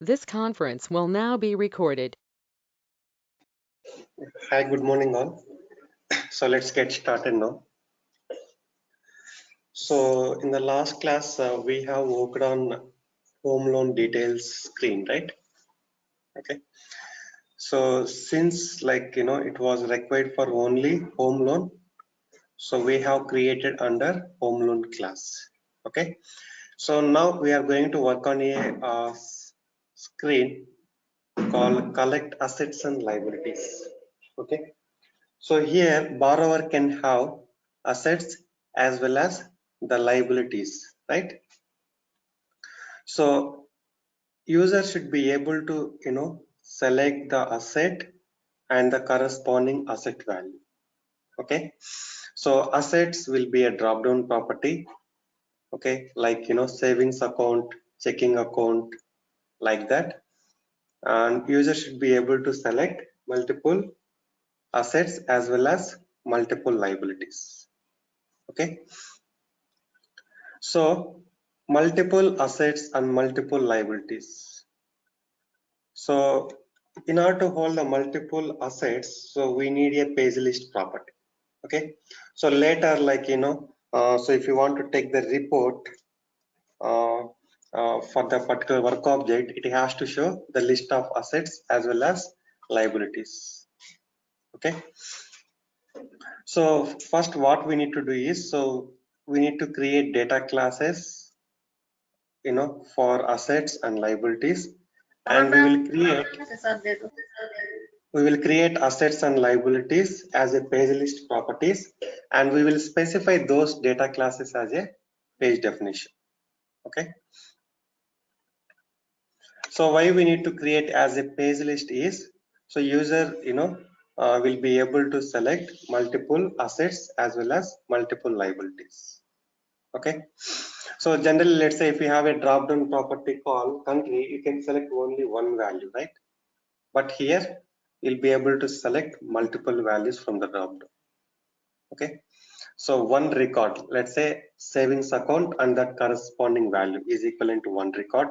This conference will now be recorded. Hi, good morning all. So let's get started now. So in the last class, we have worked on home loan details screen, right? Okay. So since it was required for only home loan, so we have created under home loan class. Okay. So now we are going to work on a screen called collect assets and liabilities. Okay. So here borrower can have assets as well as the liabilities, right? So user should be able to, select the asset and the corresponding asset value. Okay. So assets will be a drop down property. Okay. Like, savings account, checking account, like that. And user should be able to select multiple assets as well as multiple liabilities. Okay. So multiple assets and multiple liabilities. So in order to hold the multiple assets, so we need a page list property. Okay. So later, so if you want to take the report for the particular work object, it has to show the list of assets as well as liabilities. Okay. So first what we need to do is, so we need to create data classes, for assets and liabilities, and we will create assets and liabilities as a page list properties, and we will specify those data classes as a page definition. Okay. So why we need to create as a page list is, so user will be able to select multiple assets as well as multiple liabilities. Okay. So generally, let's say if you have a drop down property called country, you can select only one value, right? But here you'll be able to select multiple values from the drop down. Okay. So one record, let's say savings account and that corresponding value is equivalent to one record.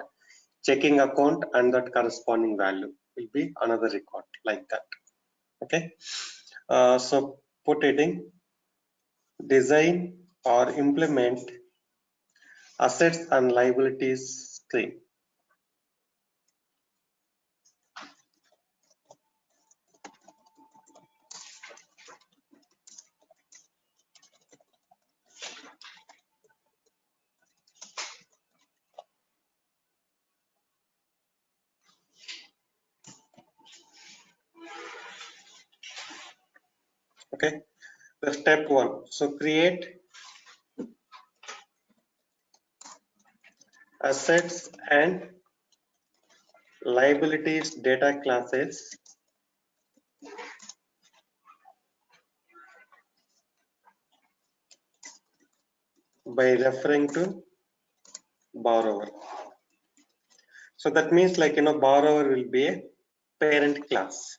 Checking account and that corresponding value will be another record, like that. Okay. So put heading, design or implement assets and liabilities screen. Okay. The step one. So create assets and liabilities data classes by referring to borrower. So that means borrower will be a parent class.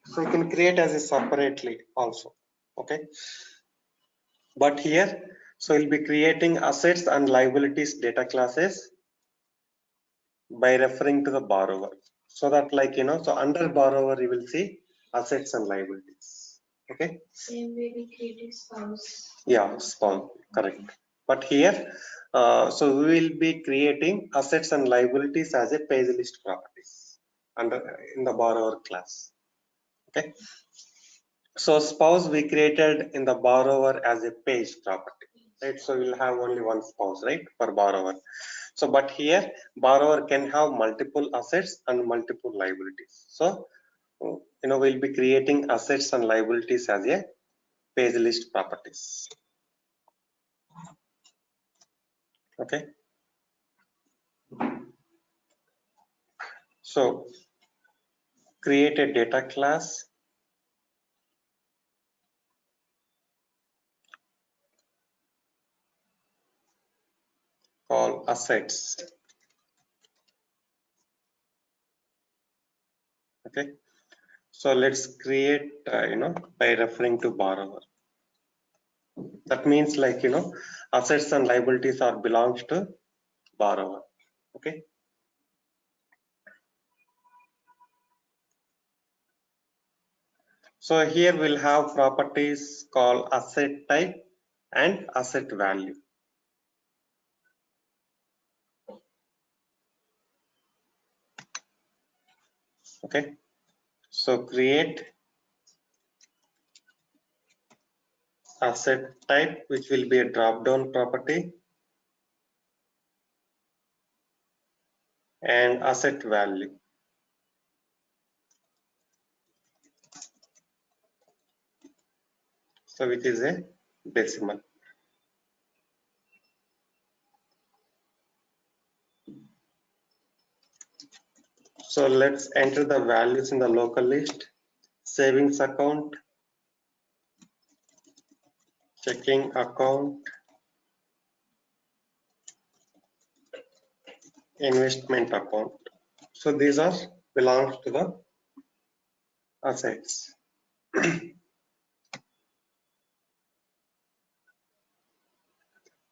So you can create as a separately also. Okay. But here, so we'll be creating assets and liabilities data classes by referring to the borrower. So that so under borrower you will see assets and liabilities. Okay. Same way we created spouse. Yeah, spouse, correct. But here, so we will be creating assets and liabilities as a page list properties under in the borrower class. Okay. So spouse we created in the borrower as a page property, right? So we'll have only one spouse, right, for borrower. So but here borrower can have multiple assets and multiple liabilities. So we'll be creating assets and liabilities as a page list properties. Okay. So create a data class called assets. Okay. So let's create, by referring to borrower. That means assets and liabilities are belongs to borrower. Okay. So here we'll have properties called asset type and asset value. Okay. So create asset type, which will be a drop down property, and asset value. So which is a decimal. So let's enter the values in the local list. Savings account, checking account, investment account. So these are belongs to the assets.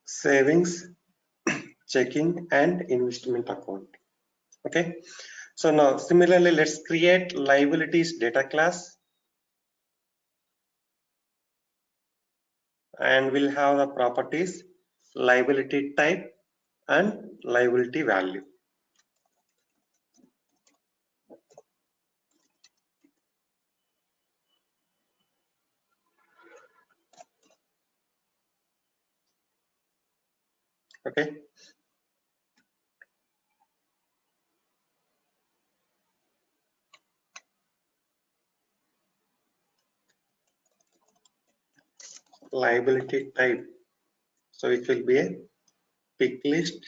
Savings, checking, and investment account. Okay. So now similarly, let's create liabilities data class, and we'll have the properties liability type and liability value. Okay. Liability type. So it will be a pick list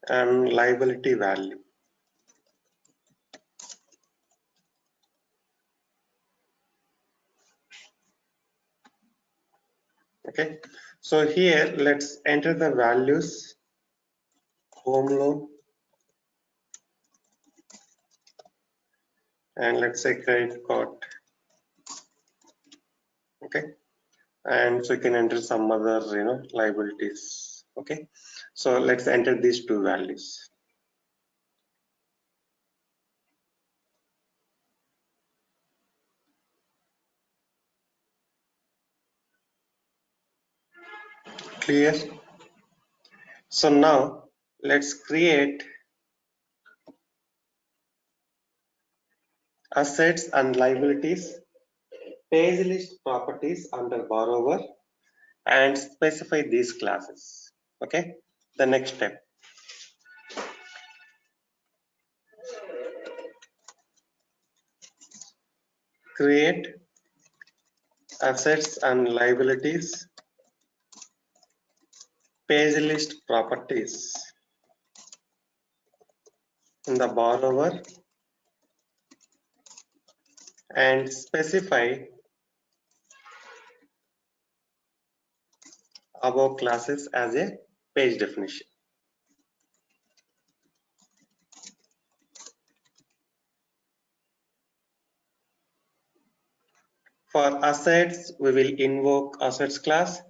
and liability value. Okay. So here let's enter the values. Home loan, and let's say credit card. Okay. And so you can enter some other liabilities. Okay. So let's enter these two values. Clear? So now let's create assets and liabilities page list properties under borrower and specify these classes. Okay. The next step. Create assets and liabilities page list properties in the borrower and specify above classes as a page definition. For assets, we will invoke assets class.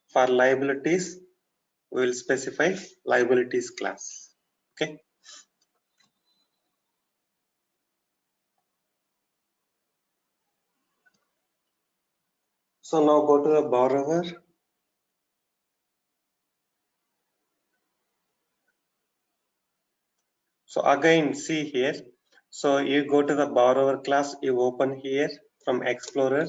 For liabilities, we will specify liabilities class. Okay. So now go to the borrower. So again, see here. So you go to the borrower class, you open here from Explorer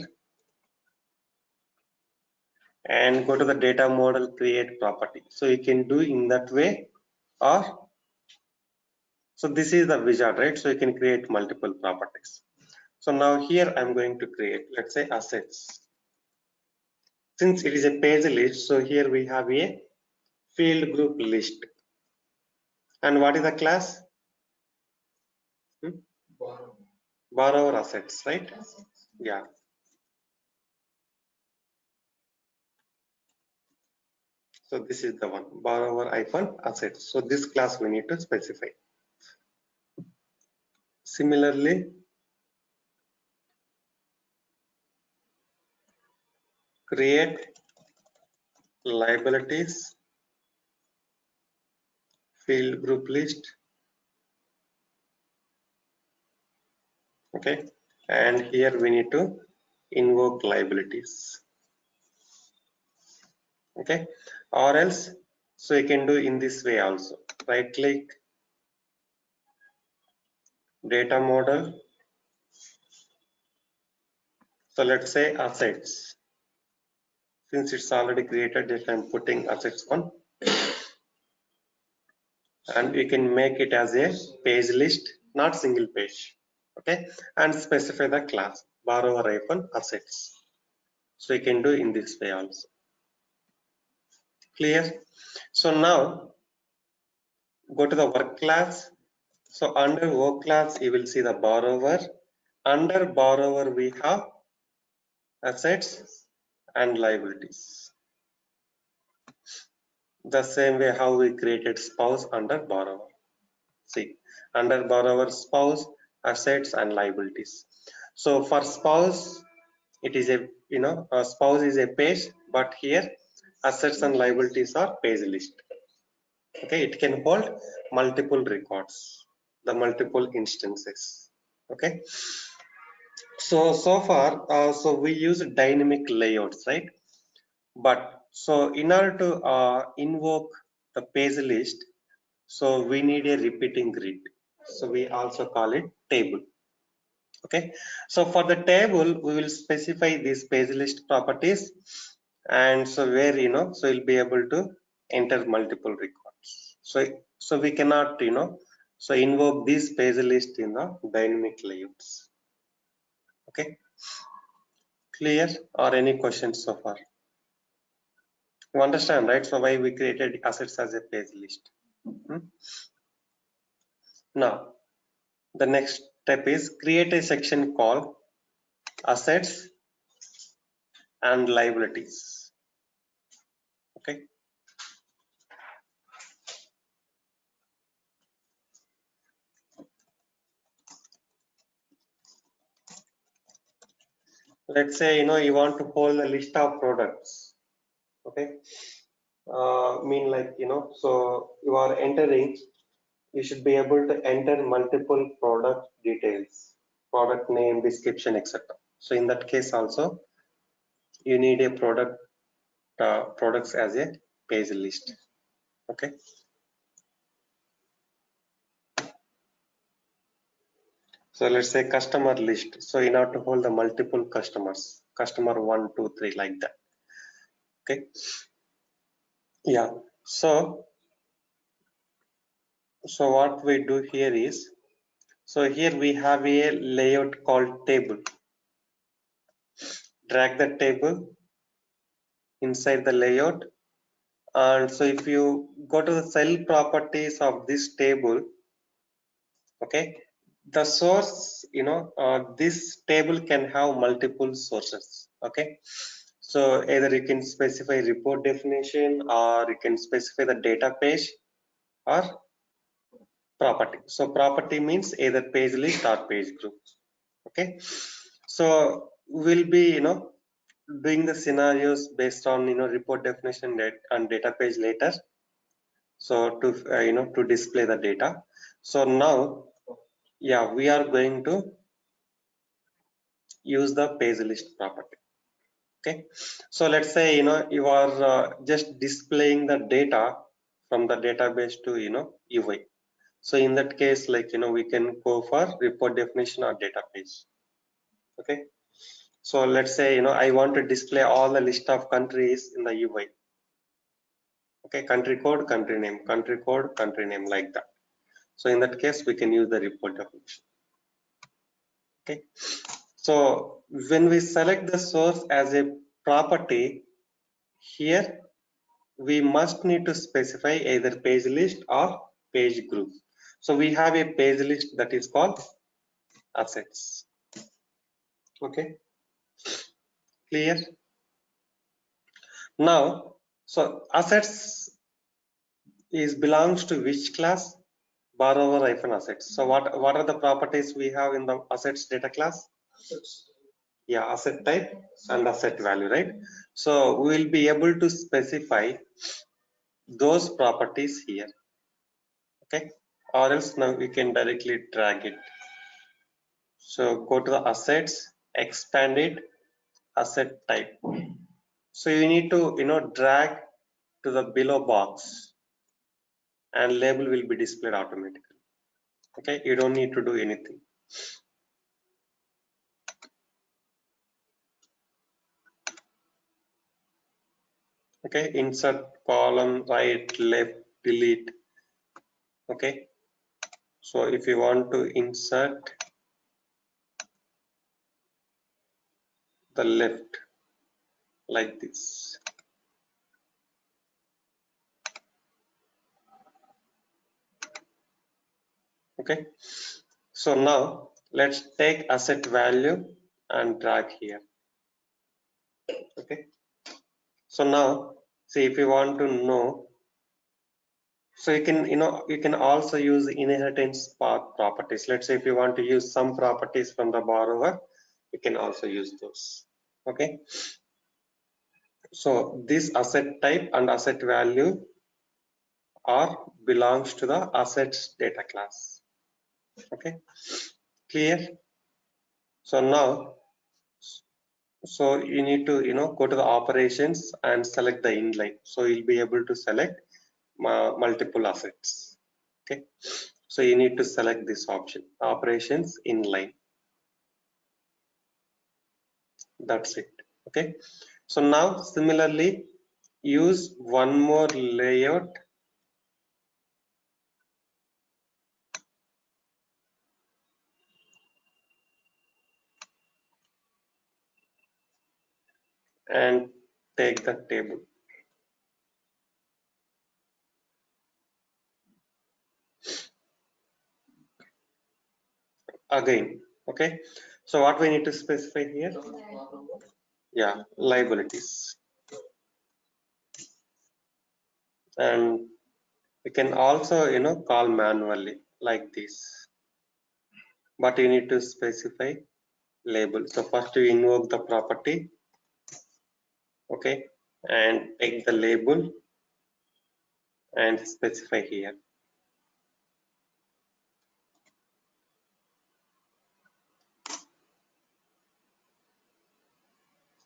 and go to the data model create property. So you can do in that way, or so this is the wizard, right? So you can create multiple properties. So now here I'm going to create, let's say, assets. Since it is a page list, so here we have a field group list. And what is the class? Borrower assets, right? Yeah. So this is the one, borrower hyphen assets. So this class we need to specify. Similarly, create liabilities, field group list. Okay, and here we need to invoke liabilities. Okay, or else, so you can do in this way also. Right click, data model. So let's say assets. Since it's already created, just I'm putting assets one, and we can make it as a page list, not single page. Okay, and specify the class borrower-assets. So you can do in this way also. Clear? So now go to the work class. So under work class, you will see the borrower. Under borrower, we have assets and liabilities. The same way how we created spouse under borrower. See, under borrower, spouse, assets and liabilities. So for spouse, it is a a spouse is a page, but here assets and liabilities are page list. Okay, it can hold multiple records, the multiple instances. Okay, so far so we use dynamic layouts, right? But so in order to invoke the page list, so we need a repeating grid, so we also call it table. Okay, so for the table we will specify these page list properties, and so where so you'll be able to enter multiple records. So we cannot so invoke this page list in the dynamic layouts. Okay, clear? Or any questions so far? You understand, right? So why we created assets as a page list. Now the next step is create a section called assets and liabilities. Okay, let's say you want to hold a list of products. Okay, mean like so you are entering, you should be able to enter multiple product details, product name, description, etc. So in that case also you need a products as a page list. Okay, so let's say customer list. So in order to hold the multiple customers, customer 1 2 3 like that. Okay, yeah, so what we do here is, so here we have a layout called table. Drag the table inside the layout, and so if you go to the cell properties of this table, okay, the source this table can have multiple sources. Okay, so either you can specify report definition, or you can specify the data page or property. So property means either page list or page group. Okay, so we'll be doing the scenarios based on report definition and data page later, so to to display the data. So now yeah, we are going to use the page list property. Okay, so let's say you are just displaying the data from the database to UI. So in that case, like we can go for report definition or data page. Okay, so let's say I want to display all the list of countries in the UI. Okay, country code, country name, country code, country name, like that. So in that case we can use the report definition. Okay, so when we select the source as a property, here we must need to specify either page list or page group. So we have a page list that is called assets. Okay, clear? Now, so assets is belongs to which class? Borrower-assets. So what are the properties we have in the assets data class? Yeah, asset type and asset value, right? So we will be able to specify those properties here, okay? Or else now we can directly drag it. So go to the assets, expand it, asset type. So you need to, drag to the below box and label will be displayed automatically. Okay, you don't need to do anything. Okay, insert column, right, left, delete. Okay, so if you want to insert the left like this. Okay, so now let's take asset value and drag here. Okay, so now see if you want to know, so you can you can also use inheritance path properties. Let's say if you want to use some properties from the borrower, you can also use those. Okay, so this asset type and asset value are belongs to the assets data class. Okay, clear? So now, so you need to go to the operations and select the inline. So you'll be able to select multiple assets. Okay, so you need to select this option, operations inline. That's it. Okay, so now similarly use one more layout and take the table. Again, okay, so what we need to specify here? Yeah, liabilities. And we can also call manually like this, but you need to specify label. So first you invoke the property, okay, and take the label and specify here.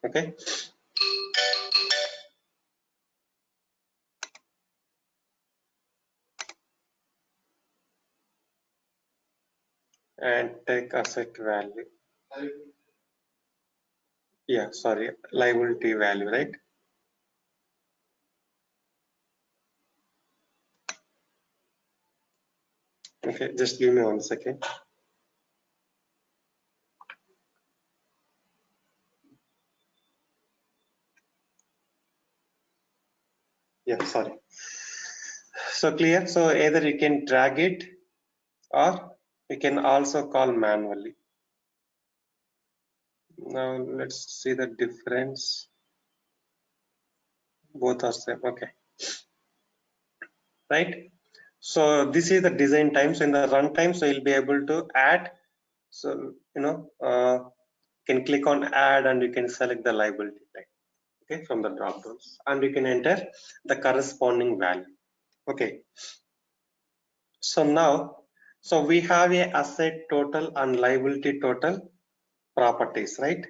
Okay, and take asset value. Yeah, sorry, liability value, right? Okay, just give me 1 second. Yeah, sorry. So clear. So either you can drag it or you can also call manually. Now let's see the difference. Both are same. Okay, right? So this is the design time. So in the runtime, so you'll be able to add. So can click on add and you can select the liability type. Okay, from the drop downs, and you can enter the corresponding value. Okay. So now, so we have a asset total and liability total properties, right?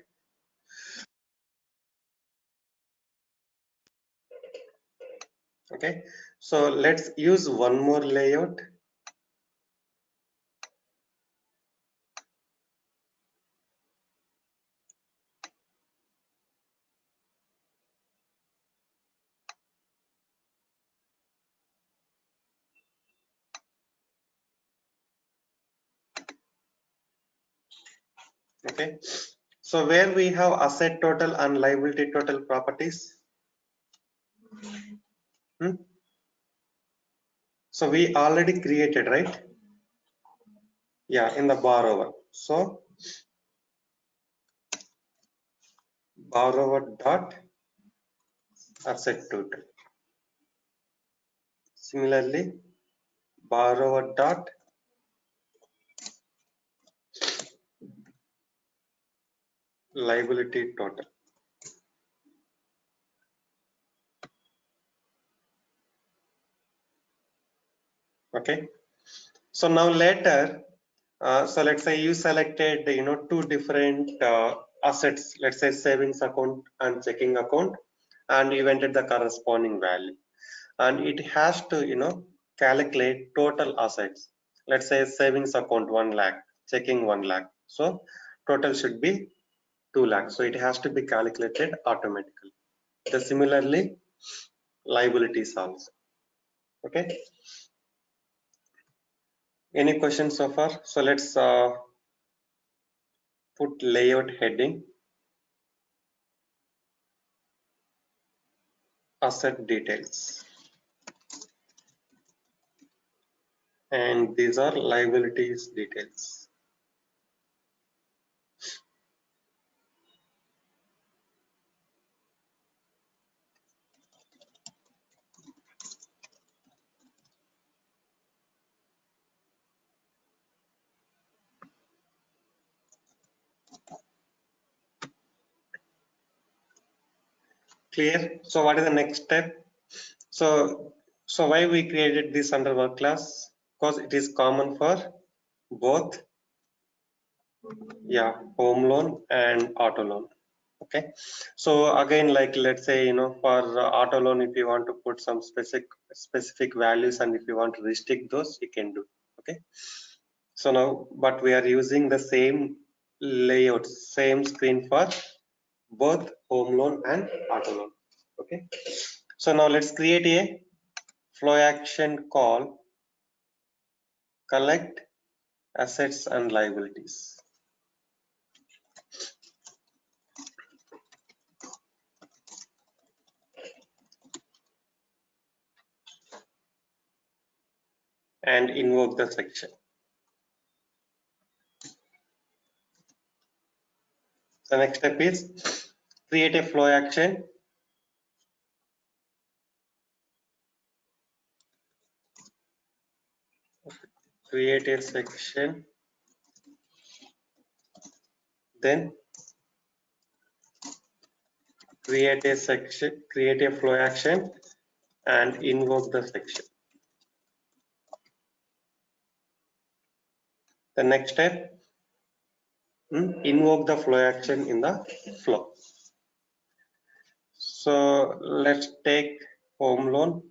Okay, so let's use one more layout. Okay, so where we have asset total and liability total properties. So we already created, right? Yeah, in the borrower. So borrower dot asset total. Similarly, borrower dot liability total. Okay, so now later, so let's say you selected two different assets, let's say savings account and checking account, and you entered the corresponding value, and it has to calculate total assets. Let's say savings account 1 lakh, checking 1 lakh, so total should be 2 lakhs, so it has to be calculated automatically. The similarly liabilities also. Okay, any questions so far? So let's put layout heading, asset details, and these are liabilities details. Clear? So what is the next step? So why we created this under work class? Because it is common for both, yeah, home loan and auto loan. Okay, so again, like let's say for auto loan, if you want to put some specific values, and if you want to restrict those, you can do. Okay, so now, but we are using the same layout, same screen for both home loan and auto loan. Okay, so now let's create a flow action call collect assets and liabilities. And invoke the section. The next step is create a flow action, create a section, then create a section, create a flow action, and invoke the section. The next step, invoke the flow action in the flow. So let's take home loan.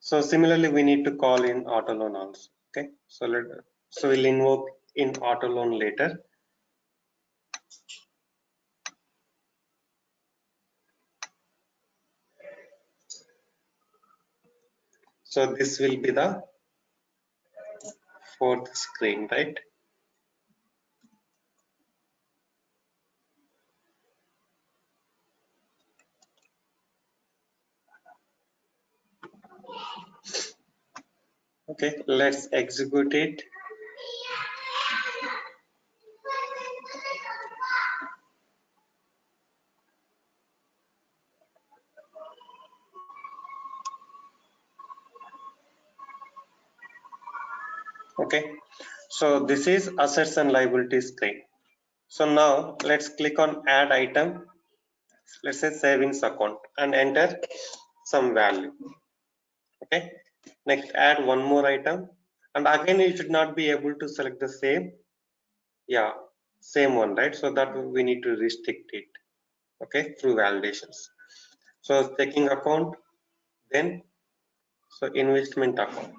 So similarly, we need to call in auto loan also. Okay, so we'll invoke in auto loan later. So this will be the fourth screen, right? Okay, let's execute it. Okay, so this is assets and liabilities screen. So now let's click on add item, let's say savings account, and enter some value. Okay, next add one more item, and again you should not be able to select the same, yeah, same one, right? So that we need to restrict it, okay, through validations. So checking account, then so investment account,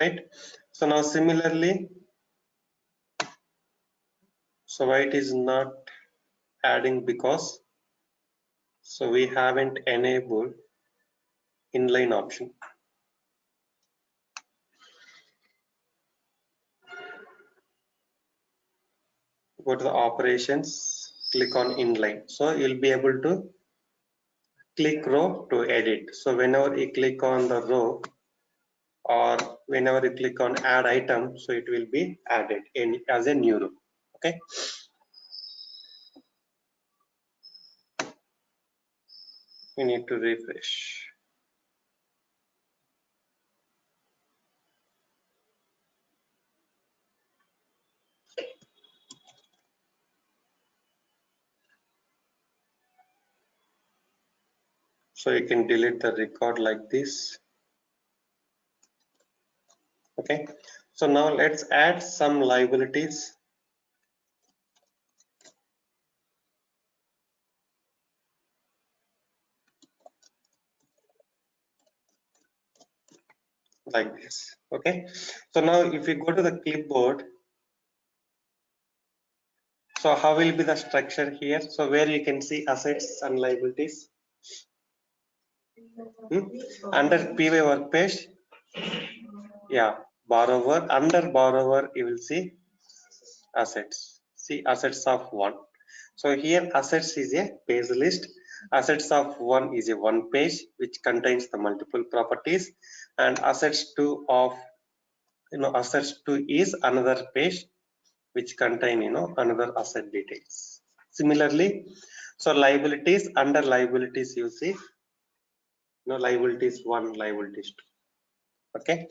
right? So now similarly, so why it is not adding? Because so we haven't enabled inline option. Go to the operations, click on inline, so you'll be able to click row to edit. So whenever you click on the row or whenever you click on add item, so it will be added in as a new row. Okay, we need to refresh. So you can delete the record like this. Okay, so now let's add some liabilities. Like this. Okay, so now if you go to the clipboard, so how will be the structure here? So where you can see assets and liabilities. Under PY work page, yeah, borrower, under borrower you will see assets. See assets of one. So here assets is a page list. Assets of one is a one page which contains the multiple properties, and assets two of assets two is another page which contain another asset details. Similarly, so liabilities, under liabilities you see liabilities one, liabilities two. Okay,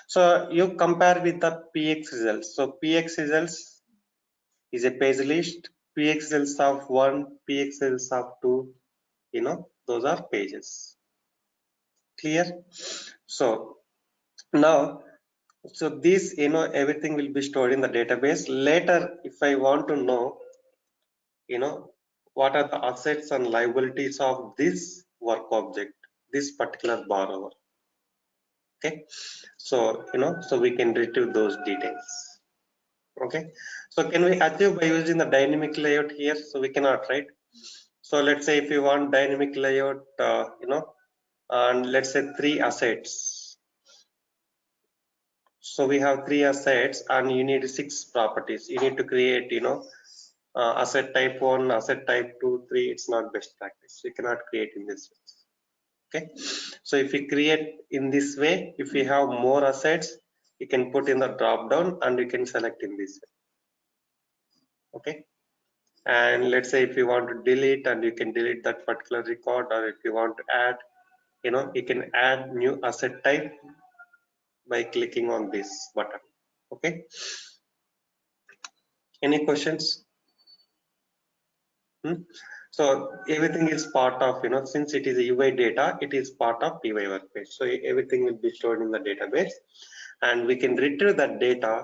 so you compare with the PX results. So PX results is a page list. PX results of one, PX results of two, those are pages. Clear? So now, so this everything will be stored in the database. Later, if I want to know what are the assets and liabilities of this work object, this particular borrower. Okay, so so we can retrieve those details. Okay, so can we achieve by using the dynamic layout here? So we cannot, right? So let's say if you want dynamic layout, and let's say 3 assets. So we have 3 assets and you need 6 properties. You need to create asset type 1, asset type 2, 3. It's not best practice. You cannot create in this way. Okay, so if you create in this way, if you have more assets, you can put in the drop down and you can select in this way. Okay, and let's say if you want to delete, and you can delete that particular record, or if you want to add, you can add new asset type by clicking on this button. Okay, any questions? So everything is part of, since it is a UI data, it is part of PY workpage. So everything will be stored in the database, and we can retrieve that data,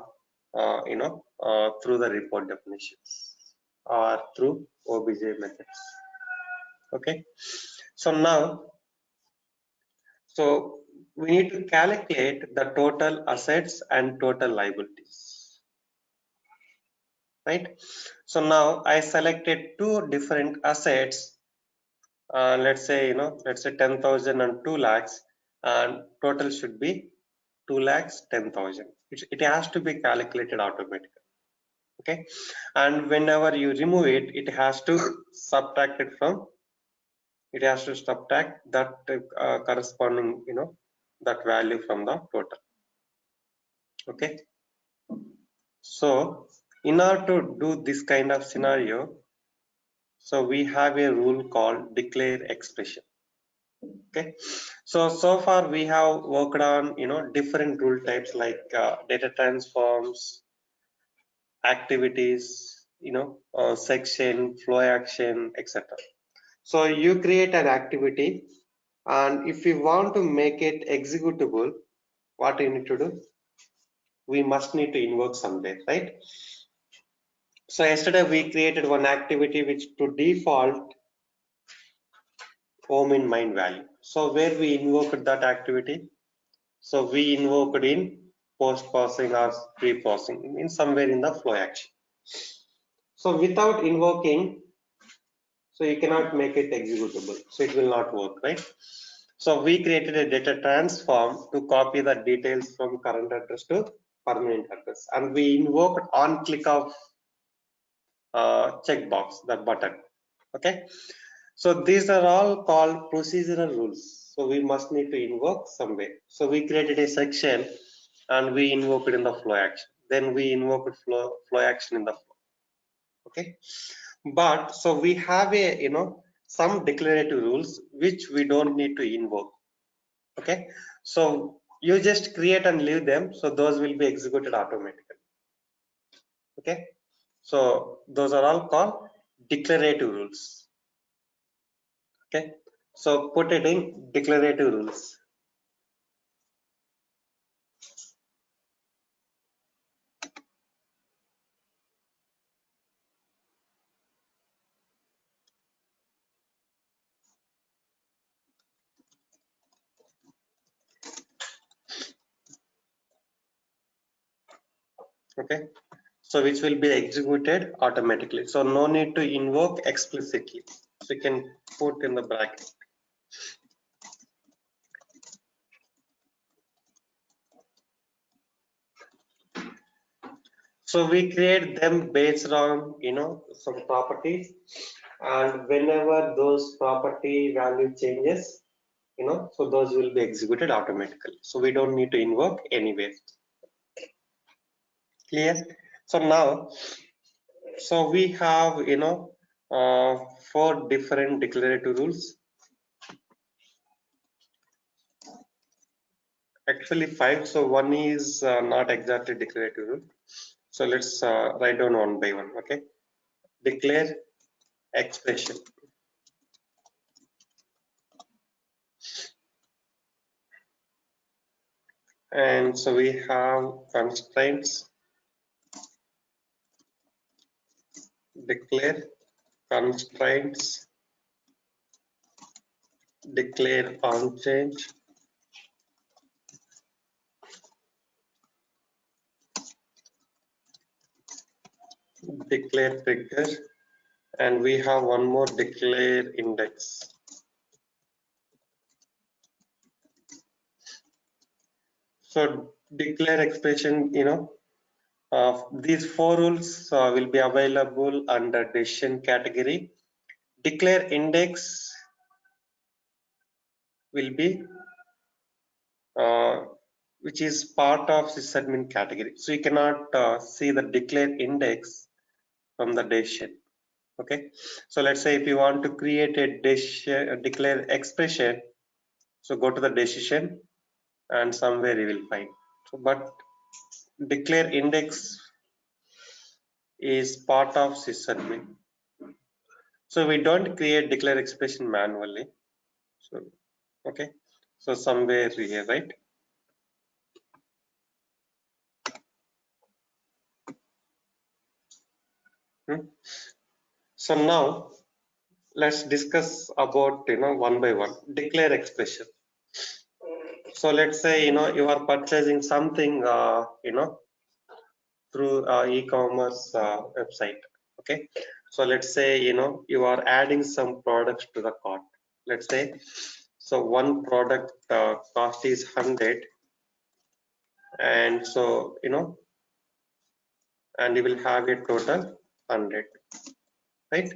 through the report definitions or through OBJ methods. Okay. So now, so we need to calculate the total assets and total liabilities. Right. So now I selected 2 different assets. Let's say 10,000 and 2 lakhs, and total should be 2 lakhs 10,000. It has to be calculated automatically. Okay, and whenever you remove it, it has to subtract it from. It has to subtract that corresponding that value from the total. Okay, so in order to do this kind of scenario, so we have a rule called declare expression. Okay, so far we have worked on different rule types like data transforms, activities, section, flow action, etc. So you create an activity, and if you want to make it executable, what you need to do? We must need to invoke somewhere, right? So yesterday we created one activity which to default home in main value. So where we invoked that activity? So we invoked in post processing or pre processing, in somewhere in the flow action. So without invoking, so you cannot make it executable. So it will not work, right? So we created a data transform to copy the details from current address to permanent address, and we invoked on click of checkbox, that button. Okay, so these are all called procedural rules. So we must need to invoke somewhere. So we created a section and we invoked it in the flow action. Then we invoked flow action in the flow. Okay, but so we have a some declarative rules which we don't need to invoke. Okay, so you just create and leave them, so those will be executed automatically. Okay, so those are all called declarative rules. Okay, So put it in declarative rules. Okay, so which will be executed automatically. So no need to invoke explicitly. So you can put in the bracket. So we create them based on some properties, and whenever those property value changes, so those will be executed automatically. So we don't need to invoke anyways. Clear? So now, so we have four different declarative rules. Actually five. So one is not exactly declarative rule. So let's write down one by one. Okay. Declare expression. And so we have constraints. Declare constraints. Declare on change. Declare trigger. And we have one more, declare index. So declare expression, these four rules will be available under decision category. Declare index will be which is part of sysadmin category. So you cannot see the declare index from the decision. Okay. So let's say if you want to create a declare expression, so go to the decision and somewhere you will find. So, but declare index is part of sysadmin. So we don't create declare expression manually. So okay. So somewhere here, right? So now let's discuss about one by one. Declare expression. So let's say you are purchasing something through e-commerce website. Okay. So let's say you are adding some products to the cart. Let's say so one product cost is 100, and so and you will have a total 100, right?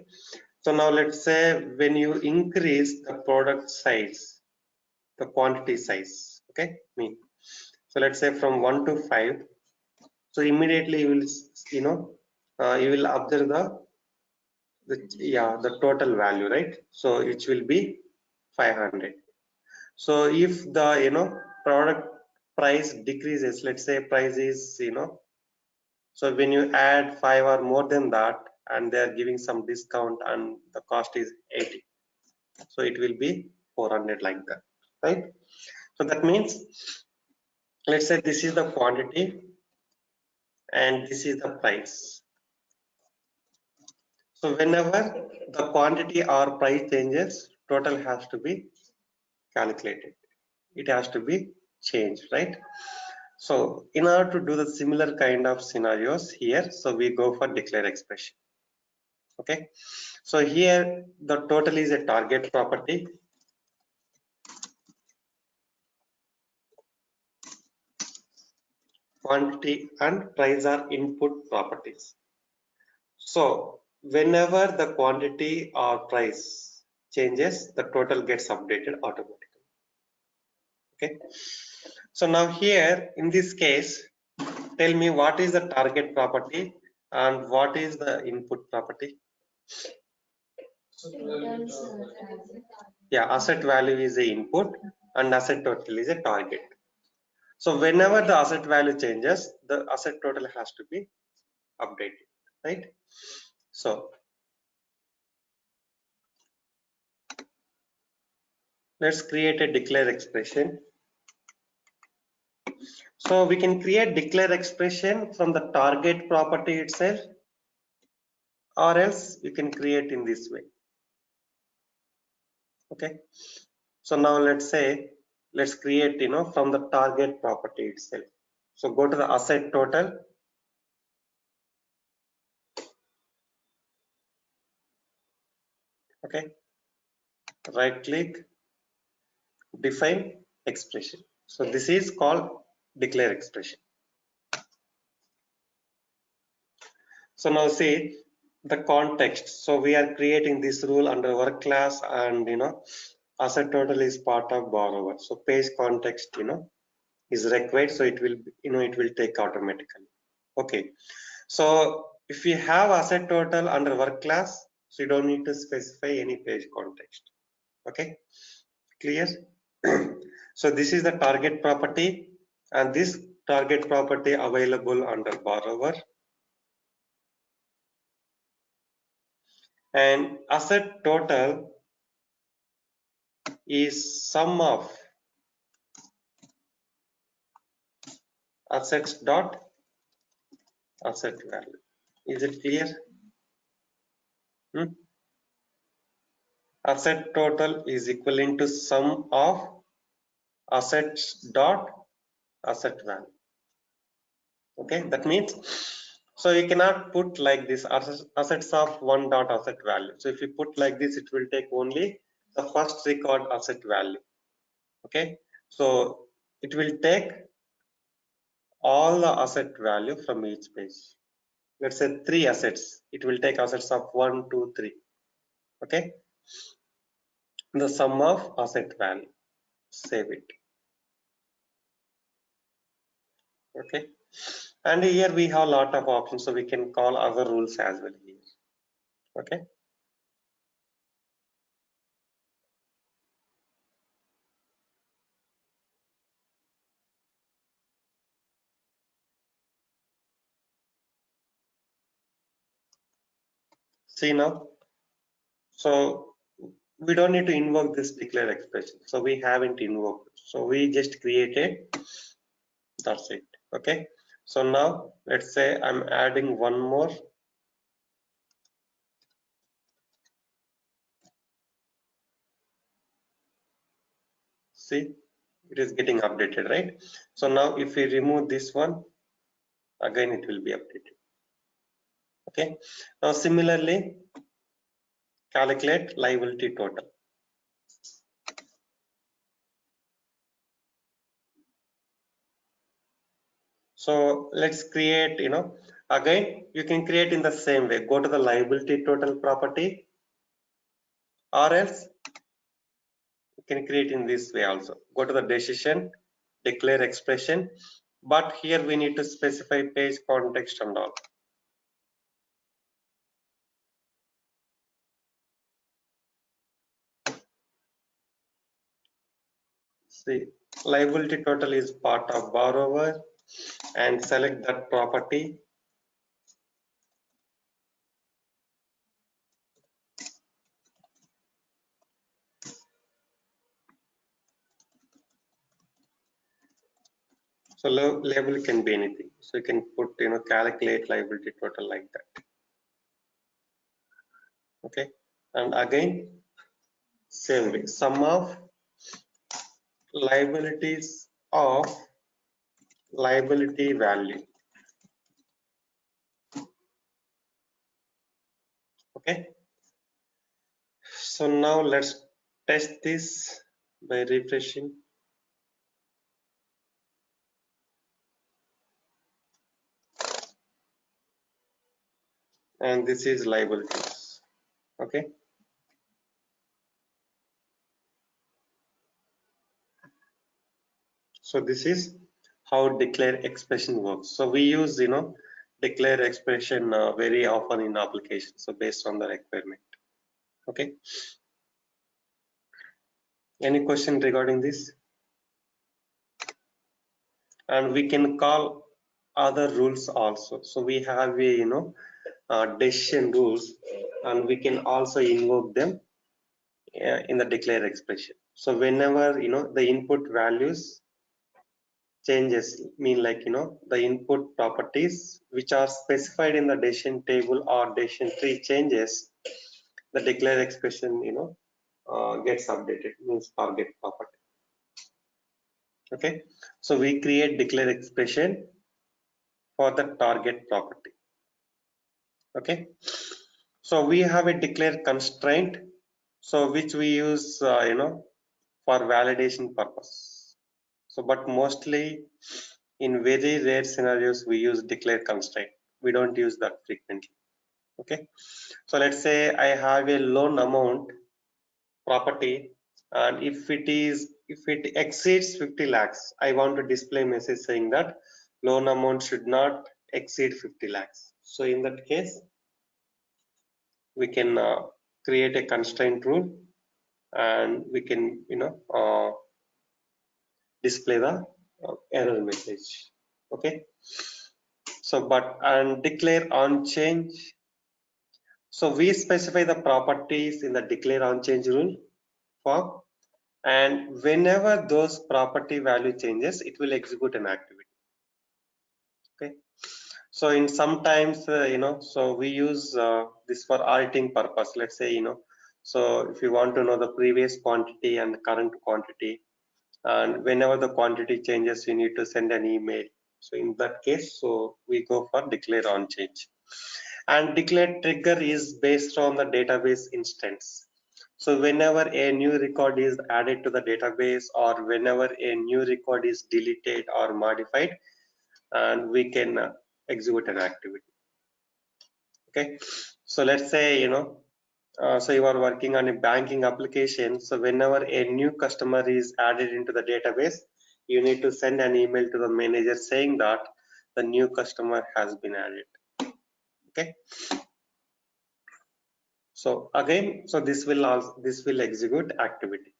So now let's say when you increase the product size, the quantity size, okay, so let's say from 1 to 5, so immediately you will you will observe the total value, right? So it will be 500. So if the product price decreases, let's say price is so when you add 5 or more than that, and they are giving some discount and the cost is 80, so it will be 400 like that, right? So that means let's say this is the quantity and this is the price. So whenever the quantity or price changes, total has to be calculated. It has to be changed, right? So in order to do the similar kind of scenarios here, so we go for declare expression. Okay. So here the total is a target property. Quantity and price are input properties. So whenever the quantity or price changes, the total gets updated automatically. Okay. So now here in this case, tell me what is the target property and what is the input property? Yeah, asset value is the input and asset total is a target. So whenever the asset value changes, the asset total has to be updated, right? So let's create a declare expression. So we can create declare expression from the target property itself, or else you can create in this way. Okay, so now let's create from the target property itself. So go to the asset total, okay, right click, define expression. So this is called declare expression. So now see the context. So we are creating this rule under work class, and asset total is part of borrower. So page context is required, so it will it will take automatically. Okay, so if we have asset total under work class, so you don't need to specify any page context. Okay, clear? So this is the target property, and this target property available under borrower, and asset total is sum of assets dot asset value. Is it clear? Asset total is equivalent to sum of assets dot asset value. Okay, that means, so you cannot put like this assets of one dot asset value. So if you put like this, it will take only the first record asset value. Okay, so it will take all the asset value from each page. Let's say 3 assets, it will take assets of 1, 2, 3. Okay, the sum of asset value, save it. Okay, and here we have a lot of options, so we can call other rules as well here. Okay, see now, so we don't need to invoke this declare expression, so we haven't invoked, so we just created, that's it. Okay, so now let's say I'm adding one more. See, it is getting updated, right? So now if we remove this one, again it will be updated. Okay, now similarly calculate liability total. So let's create, again you can create in the same way. Go to the liability total property, or else you can create in this way also. Go to the decision, declare expression, but here we need to specify page context and all. See, liability total is part of borrower, and select that property. So label can be anything. So you can put, calculate liability total like that. Okay, and again, same way, sum of liabilities of liability value. Okay, so now let's test this by refreshing. And this is liabilities. Okay, so this is how declare expression works. So we use declare expression very often in application, so based on the requirement. Okay, any question regarding this? And we can call other rules also. So we have a decision rules, and we can also invoke them in the declare expression. So whenever the input values changes, mean like the input properties which are specified in the decision table or decision tree changes, the declare expression gets updated, means target property. Okay, so we create declare expression for the target property. Okay, so we have a declare constraint, so which we use for validation purpose. So but mostly in very rare scenarios we use declare constraint. We don't use that frequently. Okay, so let's say I have a loan amount property, and if it exceeds 50 lakhs, I want to display message saying that loan amount should not exceed 50 lakhs. So in that case we can create a constraint rule, and we can display the error message. Okay, so but and declare on change, so we specify the properties in the declare on change rule form, and whenever those property value changes, it will execute an activity. Okay, so in sometimes so we use this for auditing purpose. Let's say so if you want to know the previous quantity and current quantity, and whenever the quantity changes you need to send an email. So in that case, so we go for declare on change, and declare trigger is based on the database instance. So whenever a new record is added to the database, or whenever a new record is deleted or modified, and we can execute an activity. Okay, so let's say so you are working on a banking application. So whenever a new customer is added into the database, you need to send an email to the manager saying that the new customer has been added. Okay, so again, so this will execute activity.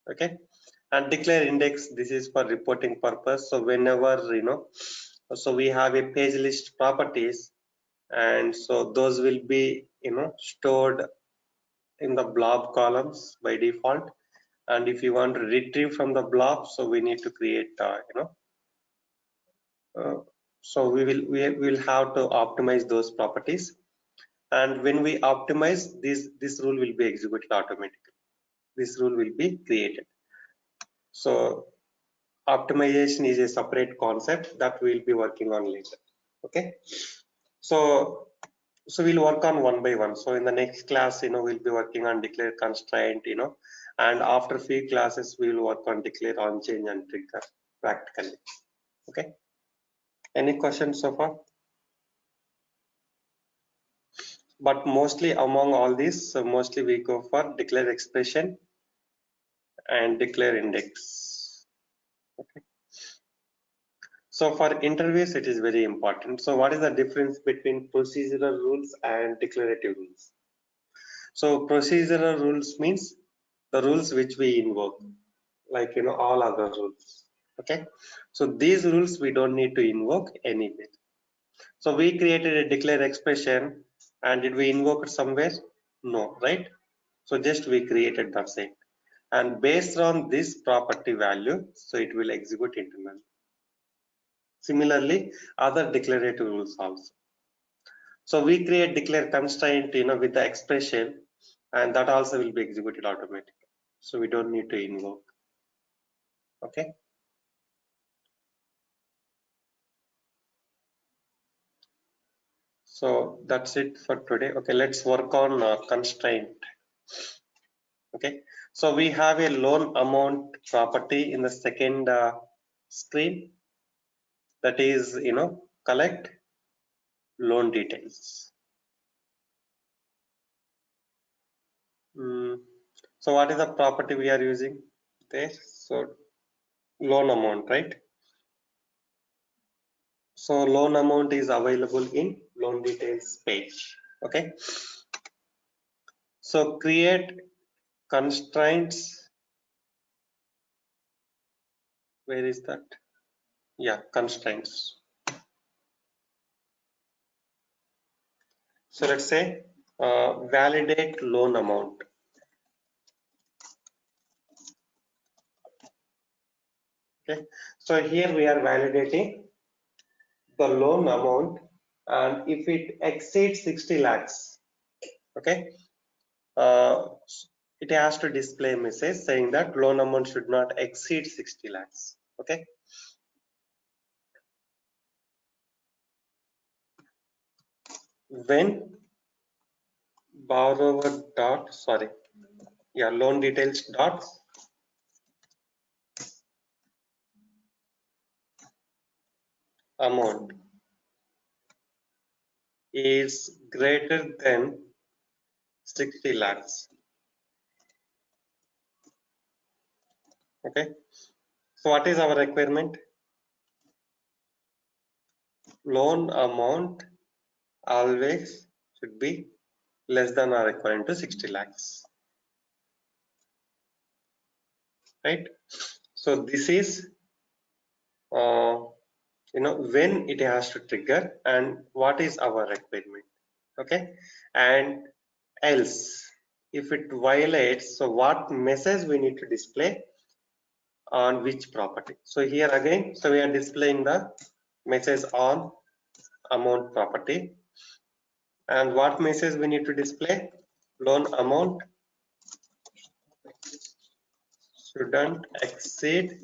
Okay, and declare index, this is for reporting purpose. So whenever so we have a page list properties, and so those will be stored in the blob columns by default, and if you want to retrieve from the blob, so we need to create so we will have to optimize those properties, and when we optimize this rule will be executed automatically. This rule will be created. So optimization is a separate concept that we'll be working on later. Okay, so we'll work on one by one. So in the next class we'll be working on declare constraint, and after few classes we will work on declare on change and trigger practically. Okay, any questions so far? But mostly among all these, so mostly we go for declare expression and declare index. Okay, so for interviews it is very important. So what is the difference between procedural rules and declarative rules? So procedural rules means the rules which we invoke, like all other rules. Okay, so these rules we don't need to invoke anyway. So we created a declare expression, and did we invoke it somewhere? No, right? So just we created, that's it, and based on this property value, so it will execute internally. Similarly, other declarative rules also. So we create declare constraint with the expression, and that also will be executed automatically, so we don't need to invoke. Okay, so that's it for today. Okay, let's work on constraint. Okay, so we have a loan amount property in the second screen, that is collect loan details. So what is the property we are using there? So loan amount, right? So loan amount is available in loan details page. Okay, so create constraints. Where is that? Yeah, constraints. So let's say validate loan amount. Okay, so here we are validating the loan amount, and if it exceeds 60 lakhs, okay, it has to display a message saying that loan amount should not exceed 60 lakhs. Okay, when borrower dot loan details dot amount is greater than 60 lakhs. Okay, so what is our requirement? Loan amount always should be less than or equivalent to 60 lakhs, right? So this is when it has to trigger and what is our requirement. Okay, and else if it violates, so what message we need to display on which property. So here again, so we are displaying the message on amount property, and what message we need to display? Loan amount shouldn't exceed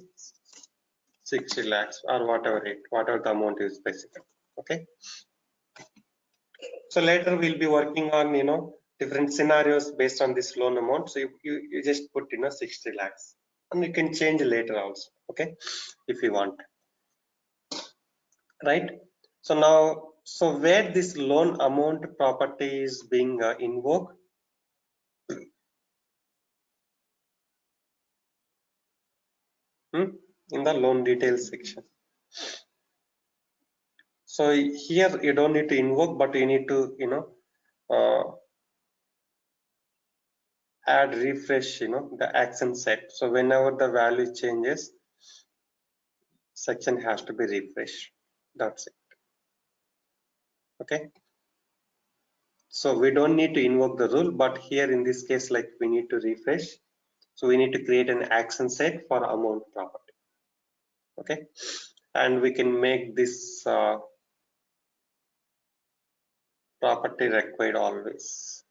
60 lakhs or whatever the amount is specified. Okay, so later we'll be working on different scenarios based on this loan amount. So you just put 60 lakhs, and you can change later also, okay, if you want, right? So now, so where this loan amount property is being invoked, in the loan details section. So here you don't need to invoke, but you need to add refresh the action set. So whenever the value changes, section has to be refreshed. That's it. Okay, so we don't need to invoke the rule, but here in this case, like, we need to refresh, so we need to create an action set for amount property. Okay, and we can make this property required always.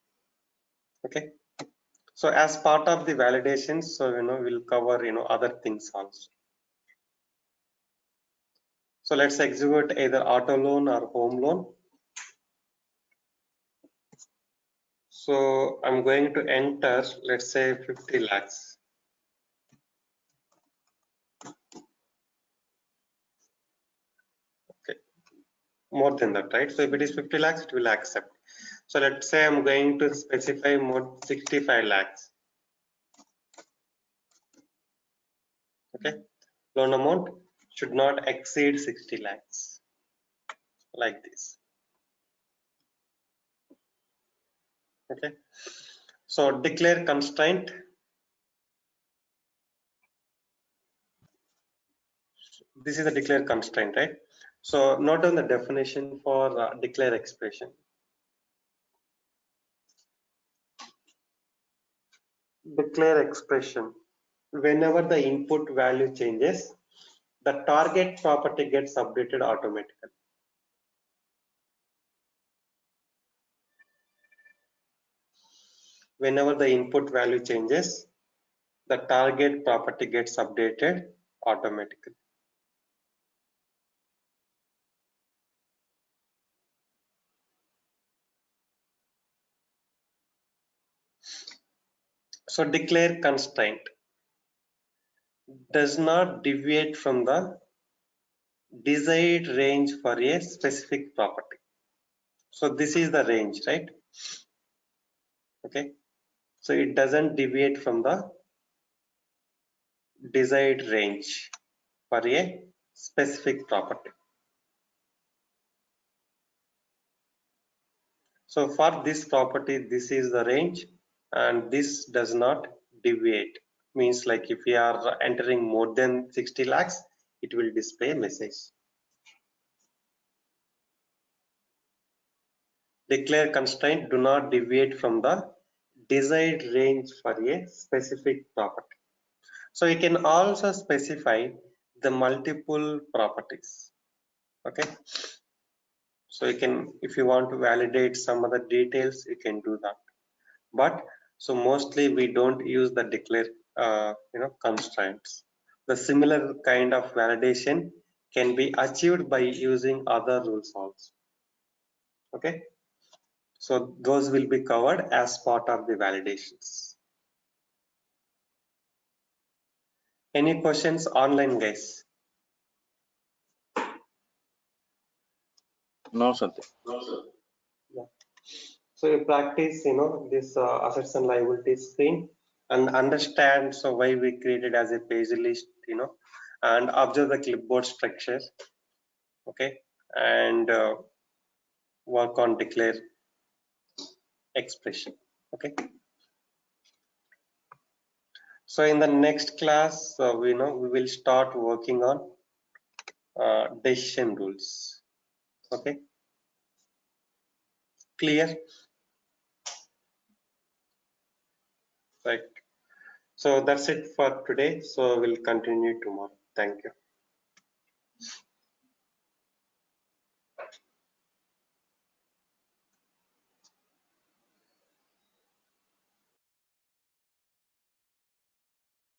Okay, so as part of the validation, so we'll cover other things also. So let's execute either auto loan or home loan. So I'm going to enter, let's say 50 lakhs. Okay, more than that, right? So if it is 50 lakhs, it will accept. So let's say I'm going to specify more 65 lakhs. Okay, loan amount should not exceed 60 lakhs, like this. Okay, so declare constraint. This is a declare constraint, right? So note down the definition for declare expression. Declare expression: whenever the input value changes, the target property gets updated automatically. Whenever the input value changes, the target property gets updated automatically. So declare constraint does not deviate from the desired range for a specific property. So this is the range, right? Okay, so it doesn't deviate from the desired range for a specific property. So for this property, this is the range, and this does not deviate. Means, like, if we are entering more than 60 lakhs, it will display a message. Declare constraint do not deviate from the desired range for a specific property. So you can also specify the multiple properties. Okay, so you can, if you want to validate some other details, you can do that. But so mostly we don't use the declare constraints. The similar kind of validation can be achieved by using other rules also. Okay, so those will be covered as part of the validations. Any questions online, guys? No, Satya. Yeah. So you practice, this assets and liabilities screen and understand so why we created as a page list, and observe the clipboard structure. Okay, and work on declare expression. Okay. So in the next class, we will start working on decision rules. Okay. Clear? Right. So that's it for today. So we'll continue tomorrow. Thank you.